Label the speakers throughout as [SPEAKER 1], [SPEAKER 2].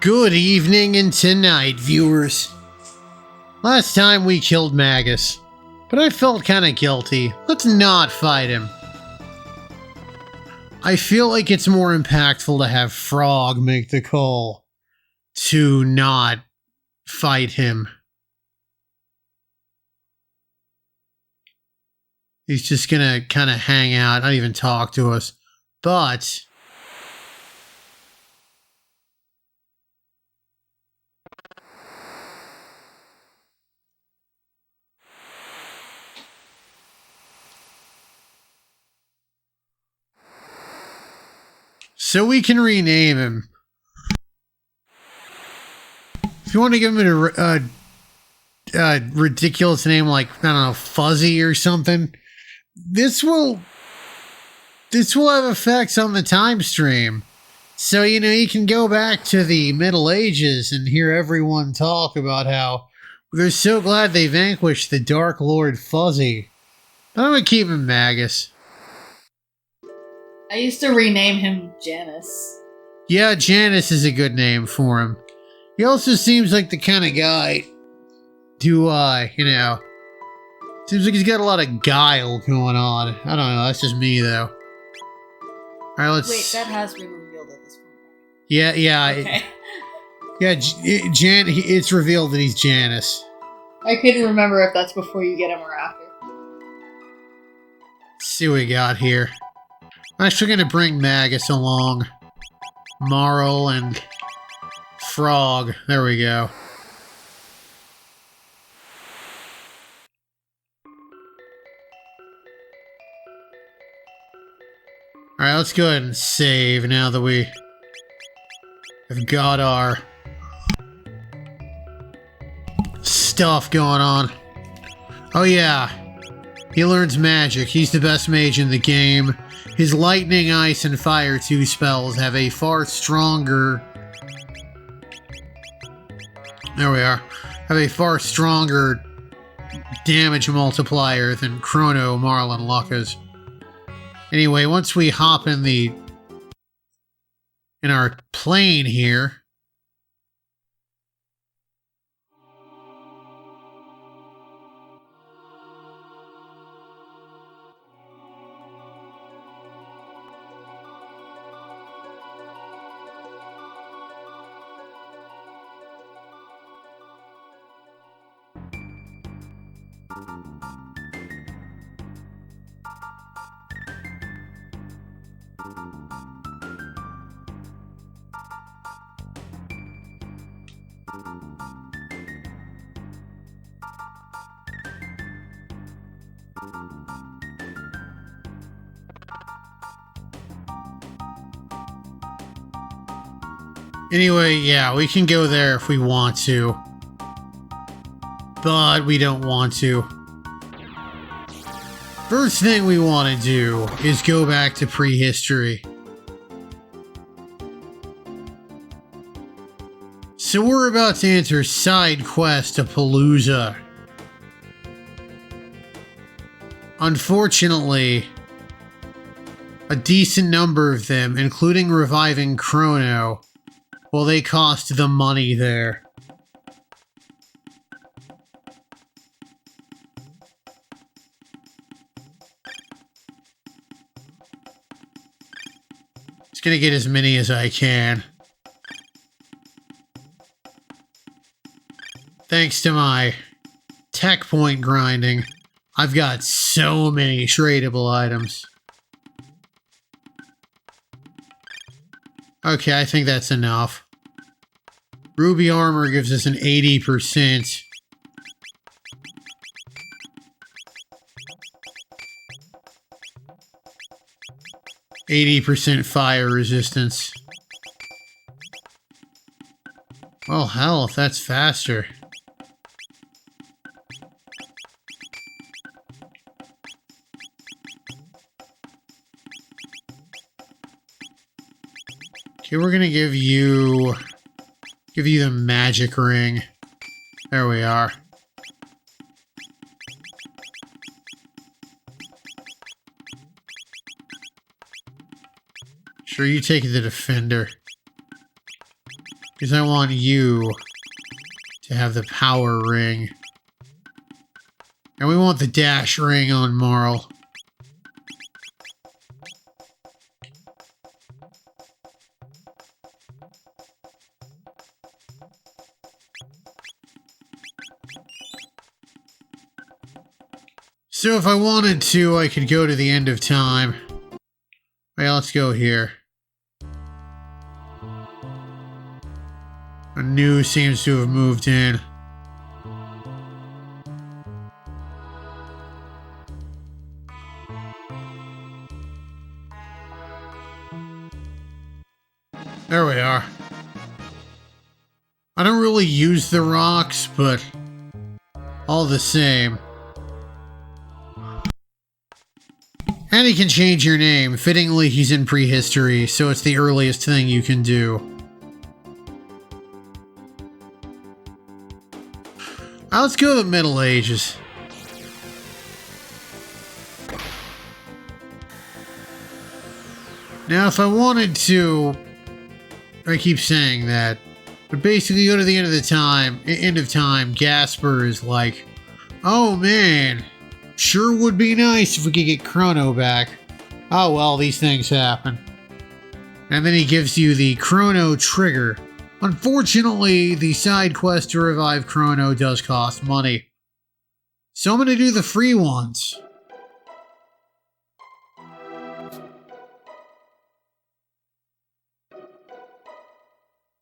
[SPEAKER 1] Good evening and tonight, viewers. Last time we killed Magus, but I felt kinda guilty. Let's not fight him. I feel like it's more impactful to have Frog make the call to not fight him. He's just gonna kinda hang out, not even talk to us. But so we can rename him. If you want to give him a ridiculous name like, I don't know, Fuzzy or something, this will have effects on the time stream. So, you can go back to the Middle Ages and hear everyone talk about how they're so glad they vanquished the Dark Lord Fuzzy. But I'm going to keep him Magus.
[SPEAKER 2] I used to rename him Janice.
[SPEAKER 1] Yeah, Janice is a good name for him. He also seems like the kind of guy who, seems like he's got a lot of guile going on. I don't know, that's just me, though. Alright, let's...
[SPEAKER 2] Wait, that has been revealed at this point.
[SPEAKER 1] Yeah.
[SPEAKER 2] Okay.
[SPEAKER 1] It's revealed that he's Janice.
[SPEAKER 2] I couldn't remember if that's before you get him or after.
[SPEAKER 1] Let's see what we got here. I'm actually going to bring Magus along. Marl and Frog. There we go. Alright, let's go ahead and save now that we have got our stuff going on. Oh yeah. He learns magic. He's the best mage in the game. His lightning, ice, and fire 2 spells have a far stronger... There we are. Have a far stronger damage multiplier than Crono, Marl, and Lucca's. Anyway, once we hop in our plane here... Anyway, yeah, we can go there if we want to. But we don't want to. First thing we want to do is go back to prehistory. So we're about to enter side quest to Palooza. Unfortunately, a decent number of them, including reviving Crono, well, they cost the money there. Just gonna get as many as I can. Thanks to my tech point grinding, I've got so many tradable items. Okay, I think that's enough. Ruby armor gives us an 80%. %80 fire resistance. Well, hell, if that's faster. Okay, we're gonna give you the magic ring. There we are. Sure, you take the defender. Because I want you to have the power ring. And we want the dash ring on Marl. So if I wanted to, I could go to the end of time. Well, let's go here. A new seems to have moved in. There we are. I don't really use the rocks, but all the same. And he can change your name. Fittingly, he's in prehistory, so it's the earliest thing you can do. Let's go to the Middle Ages. Now, if I wanted to, I keep saying that, but basically go to the end of time, Gasper is like, oh man, sure would be nice if we could get Crono back. Oh well, these things happen. And then he gives you the Chrono Trigger. Unfortunately, the side quest to revive Crono does cost money. So I'm going to do the free ones.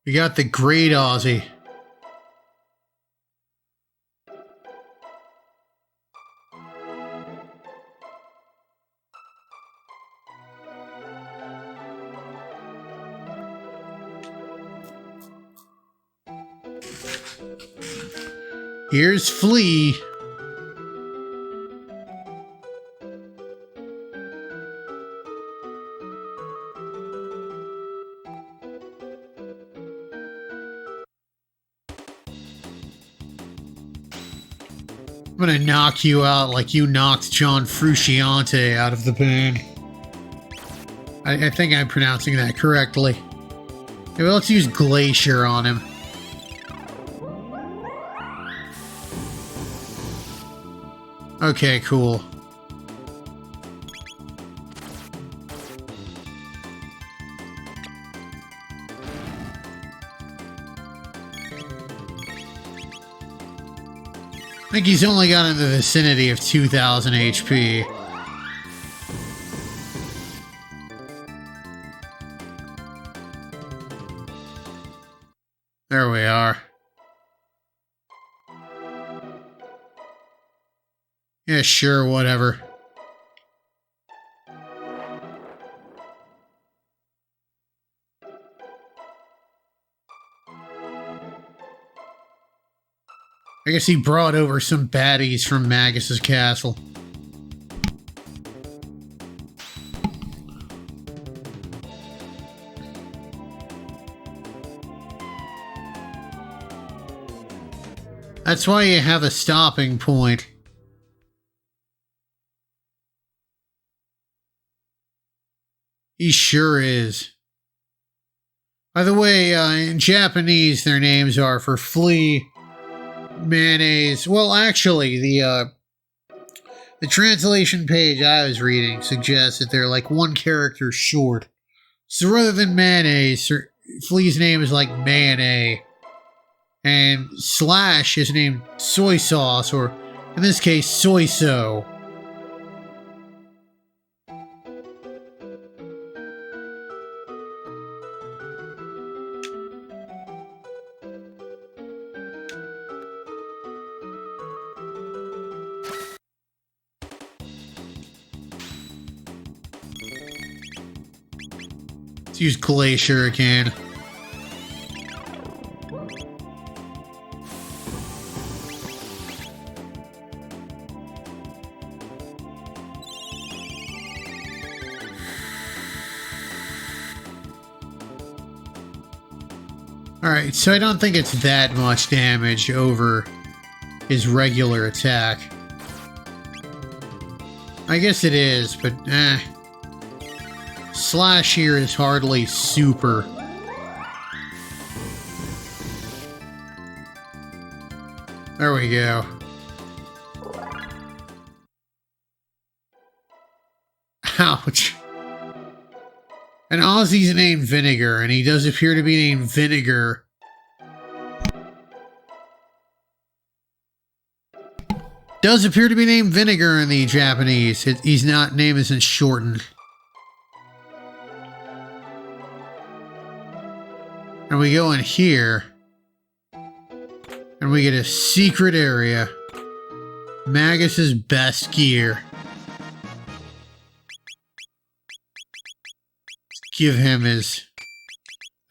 [SPEAKER 1] We got the great Ozzie. Here's Flea. I'm gonna knock you out like you knocked John Frusciante out of the band. I think I'm pronouncing that correctly. Okay, well, let's use Glacier on him. Okay, cool. I think he's only got in the vicinity of 2,000 HP. There we are. Yeah, sure, whatever. I guess he brought over some baddies from Magus's castle. That's why you have a stopping point. He sure is. By the way, in Japanese, their names are for Flea, Mayonnaise. Well, actually, the translation page I was reading suggests that they're like one character short. So rather than Mayonnaise, Flea's name is like Mayonnaise. And Slash is named Soy Sauce, or in this case, Soy So. Let's use Glacier again. Alright, so I don't think it's that much damage over his regular attack. I guess it is, but Slash here is hardly super. There we go. Ouch. And Ozzie's named Vinegar, and he does appear to be named Vinegar. Does appear to be named Vinegar in the Japanese. He's not, name isn't shortened. And we go in here. And we get a secret area. Magus's best gear. Give him his...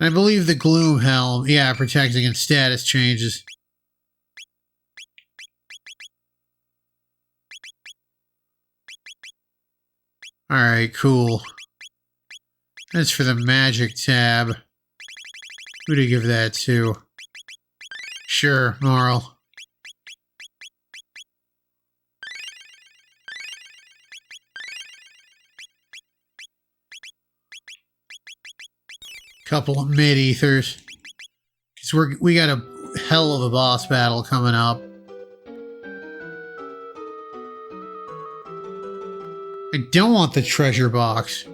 [SPEAKER 1] I believe the Gloom Helm, yeah, protects against status changes. Alright, cool. That's for the magic tab. Who to give that to? Sure, Marl. Couple of mid-ethers. Because we got a hell of a boss battle coming up. I don't want the treasure box.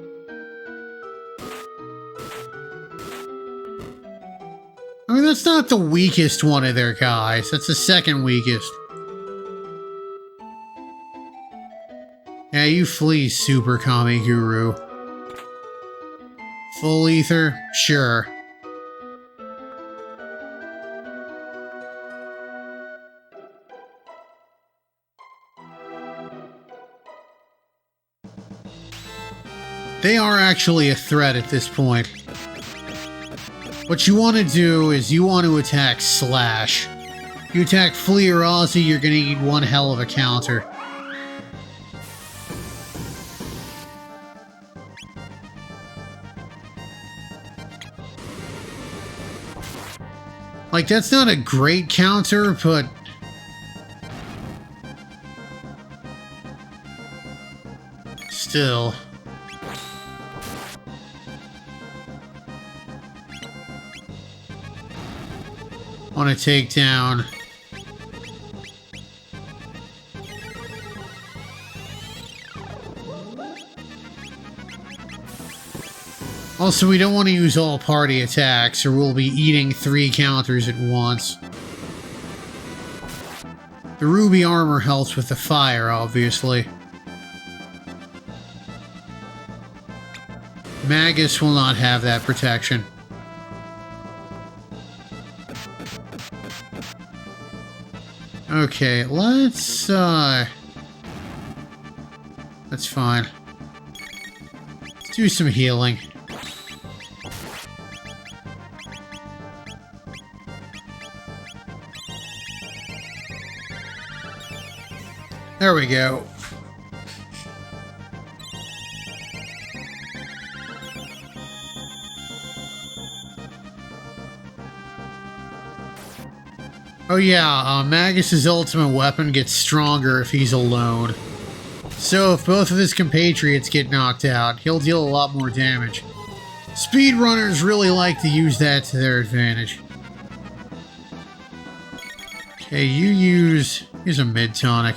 [SPEAKER 1] I mean, that's not the weakest one of their guys. That's the second weakest. Yeah, you flee, Super Kami Guru. Full ether? Sure. They are actually a threat at this point. What you want to do is you want to attack Slash. You attack Flea or Ozzie, you're going to need one hell of a counter. Like, that's not a great counter, but... still... want to take down... Also, we don't want to use all party attacks, or we'll be eating 3 counters at once. The ruby armor helps with the fire, obviously. Magus will not have that protection. Okay, let's, that's fine. Let's do some healing. There we go. Oh yeah, Magus's ultimate weapon gets stronger if he's alone. So if both of his compatriots get knocked out, he'll deal a lot more damage. Speedrunners really like to use that to their advantage. Okay, use a mid-tonic.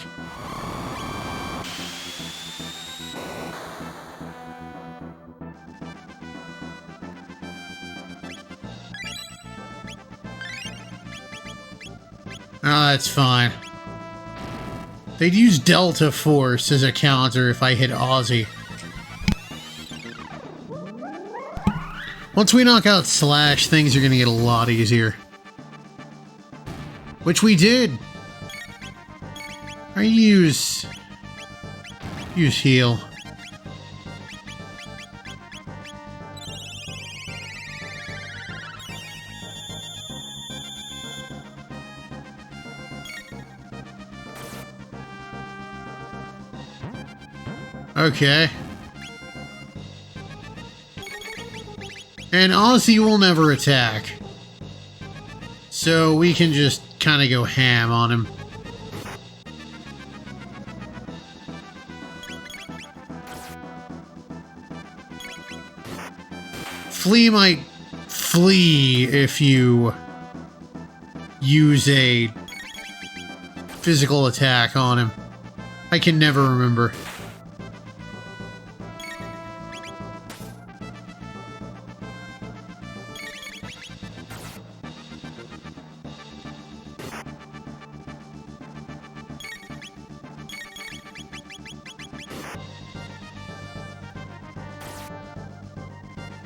[SPEAKER 1] Oh, that's fine. They'd use Delta Force as a counter if I hit Ozzie. Once we knock out Slash, things are gonna get a lot easier. Which we did. I use heal. Okay. And Ozzie will never attack. So we can just kind of go ham on him. Flea might flee if you use a physical attack on him. I can never remember.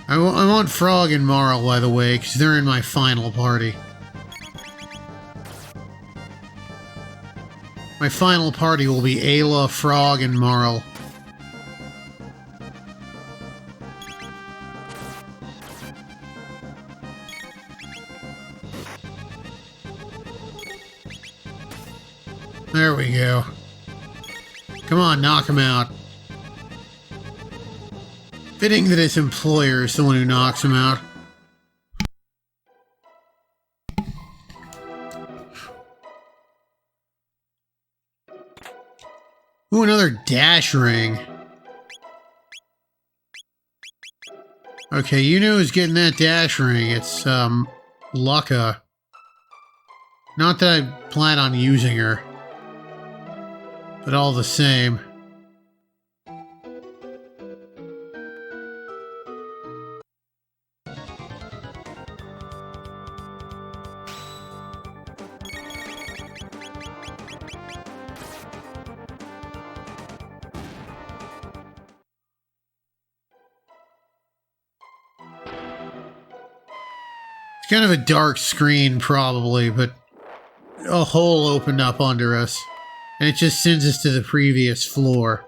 [SPEAKER 1] I want Frog and Marl, by the way, because they're in my final party. My final party will be Ayla, Frog, and Marl. There we go. Come on, knock him out. Fitting that his employer is the one who knocks him out. Ooh, another dash ring. Okay, you know who's getting that dash ring. It's, Lucca. Not that I plan on using her. But all the same. It's kind of a dark screen, probably, but a hole opened up under us, and it just sends us to the previous floor.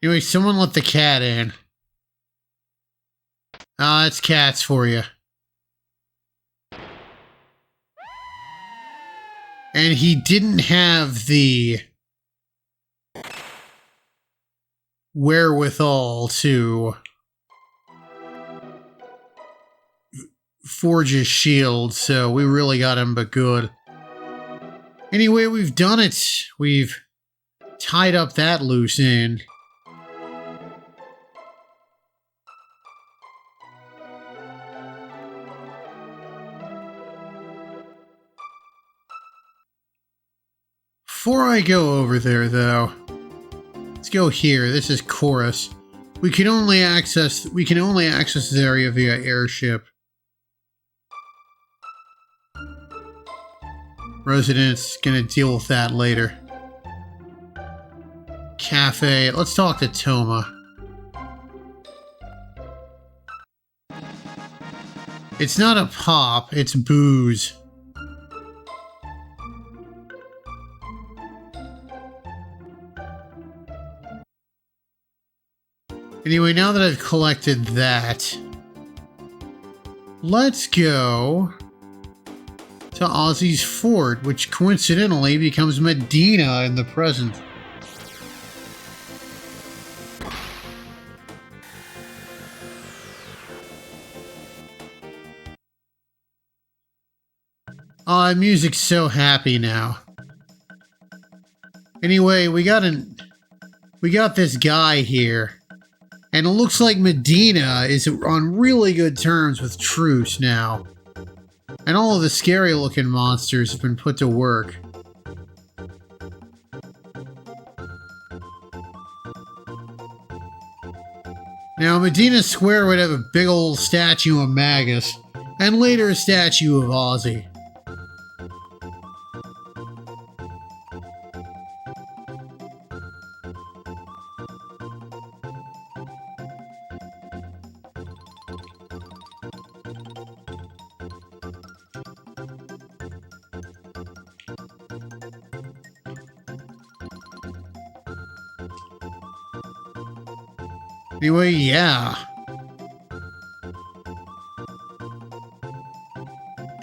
[SPEAKER 1] Anyway, someone let the cat in. Ah, that's cats for you. And he didn't have the wherewithal to forge his shield, so we really got him but good. Anyway, we've done it. We've tied up that loose end. Before I go over there, though, let's go here. This is Chorus. We can only access this area via airship. Resident's gonna deal with that later. Cafe. Let's talk to Toma. It's not a pop, it's booze. Anyway, now that I've collected that, let's go to Ozzie's fort, which coincidentally becomes Medina in the present. Oh, the music's so happy now. Anyway, we got this guy here. And it looks like Medina is on really good terms with Truce now. And all of the scary looking monsters have been put to work. Now, Medina Square would have a big old statue of Magus, and later a statue of Ozzie. Anyway, yeah.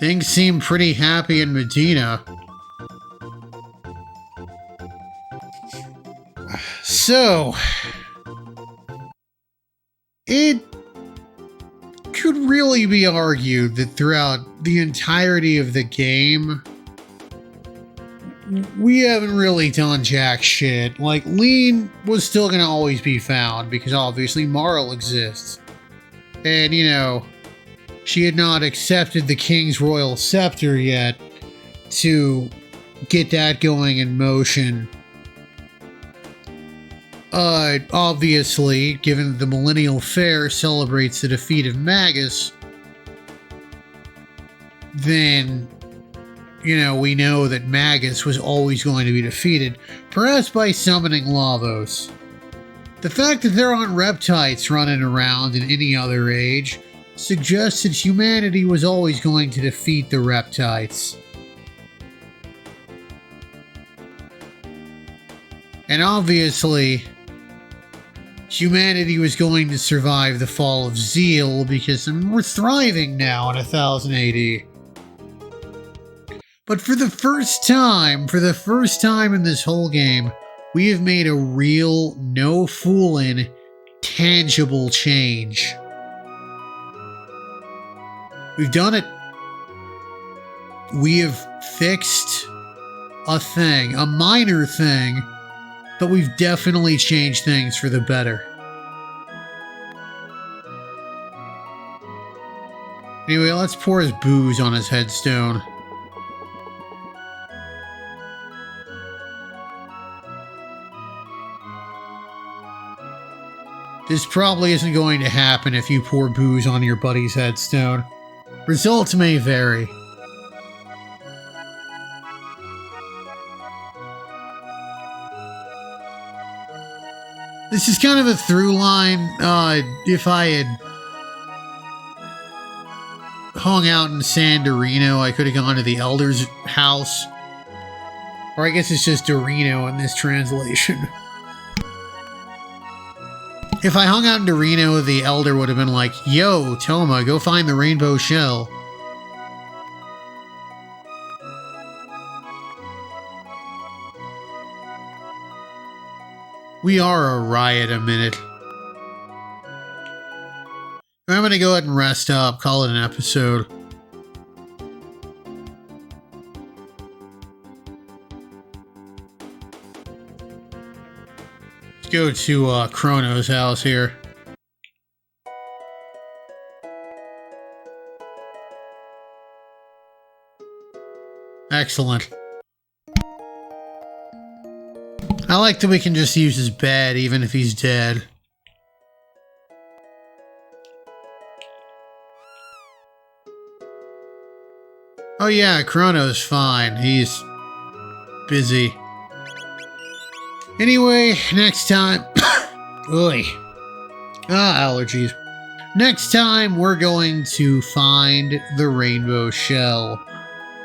[SPEAKER 1] Things seem pretty happy in Medina. So, it could really be argued that throughout the entirety of the game, we haven't really done jack shit. Like, Lean was still gonna always be found because obviously Marl exists. And, you know, she had not accepted the King's Royal Scepter yet to get that going in motion. Obviously, given that the Millennial Fair celebrates the defeat of Magus, then, you know, we know that Magus was always going to be defeated, perhaps by summoning Lavos. The fact that there aren't reptites running around in any other age suggests that humanity was always going to defeat the reptites. And obviously, humanity was going to survive the fall of Zeal because we're thriving now in 1000 AD. But for the first time in this whole game, we have made a real, no fooling, tangible change. We've done it. We have fixed a thing, a minor thing, but we've definitely changed things for the better. Anyway, let's pour his booze on his headstone. This probably isn't going to happen if you pour booze on your buddy's headstone. Results may vary. This is kind of a through line. If I had hung out in San Dorino, I could have gone to the Elder's house. Or I guess it's just Dorino in this translation. If I hung out in Dorino, the Elder would have been like, "Yo, Toma, go find the rainbow shell." We are a riot a minute. I'm going to go ahead and rest up, call it an episode. Go to Crono's house here. Excellent. I like that we can just use his bed even if he's dead. Oh yeah, Crono's fine. He's busy. Anyway, next time... Oy. Allergies. Next time, we're going to find the rainbow shell.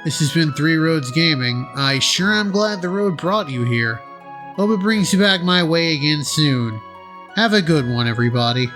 [SPEAKER 1] This has been Three Roads Gaming. I sure am glad the road brought you here. Hope it brings you back my way again soon. Have a good one, everybody.